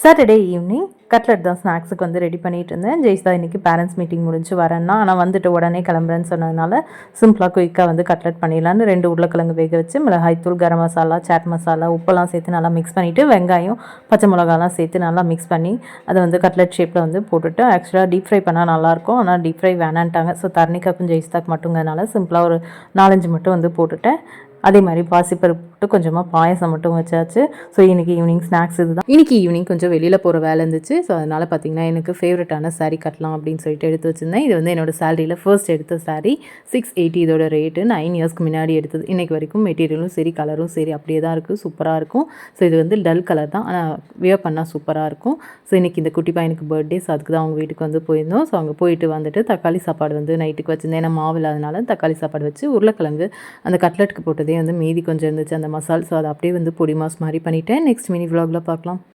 Saturday evening cutlet தான் ஸ்நாக்ஸுக்கு வந்து ரெடி பண்ணிகிட்டு இருந்தேன். ஜெய்ஸ் தான் இன்றைக்கி பேரண்ட்ஸ் மீட்டிங் முடிஞ்சு வரேன்னா, ஆனால் வந்துட்டு உடனே கிளம்புறேன்னு சொன்னதுனால சிம்பிளாக குயிக்காக வந்து கட்லெட் பண்ணிடலான்னு 2 உருளைக்கிழங்கு வேக வச்சு மிளகாய்த்தூள், கரம் மசாலா, சாட் மசாலா, உப்பெல்லாம் சேர்த்து நல்லா மிக்ஸ் பண்ணிவிட்டு வெங்காயம், பச்சை மிளகாலாம் சேர்த்து நல்லா மிக்ஸ் பண்ணி அதை வந்து கட்லெட் ஷேப்பில் வந்து போட்டுட்டு ஆக்சுவலாக டீப் ஃப்ரை பண்ணால் நல்லாயிருக்கும். ஆனால் டீப் ஃப்ரை வேணான்ட்டாங்க. ஸோ தர்ணிக்காக்கும் ஜெய்ஸ்தாக்கு மட்டுங்கிறதுனால சிம்பிளாக ஒரு 4-5 மட்டும் வந்து போட்டுட்டேன். அதே மாதிரி பாசிப்பருப்பு போட்டு கொஞ்சமாக பாயசம் மட்டும் வச்சாச்சு. ஸோ இன்றைக்கி ஈவினிங் ஸ்நாக்ஸ் இதுதான். இன்றைக்கி ஈவினிங் கொஞ்சம் வெளியில் போகிற வேலை இருந்துச்சு. ஸோ அதனால் பார்த்திங்கன்னா எனக்கு ஃபேவரட்டான சாரீ கட்டலாம் அப்படின்னு சொல்லிட்டு எடுத்து வச்சுருந்தேன். இது வந்து என்னோடய சேலரியில் ஃபர்ஸ்ட் எடுத்த சாரீ. 680 இதோட ரேட்டு. 9 இயர்ஸ்க்கு முன்னாடி எடுத்தது. இன்றைக்கி வரைக்கும் மெட்டீரியலும் சரி, கலரும் சரி அப்படியே தான் இருக்குது. சூப்பராக இருக்கும். ஸோ இது வந்து டல் கலர் தான், ஆனால் வியர் பண்ணால் சூப்பராக இருக்கும். ஸோ இன்றைக்கி இந்த குட்டி பையனுக்கு பர்த்டே. ஸோ அதுக்கு தான் அவங்க வீட்டுக்கு வந்து போயிருந்தோம். ஸோ அங்கே போயிட்டு வந்துட்டு தக்காளி சாப்பாடு வந்து நைட்டுக்கு வச்சுருந்தேன். ஏன்னா மாவு இல்லாதனால தக்காளி சாப்பாடு வச்சு உருளைக்கிழங்கு அந்த கட்லெட்டுக்கு போட்டதே வந்து மீதி கொஞ்சம் இருந்துச்சு அந்த மசால். ஸோ அதை அப்படியே வந்து பொடி மாஸ் மாதிரி பண்ணிவிட்டேன். நெக்ஸ்ட் மினி விலாகில் பார்க்கலாம்.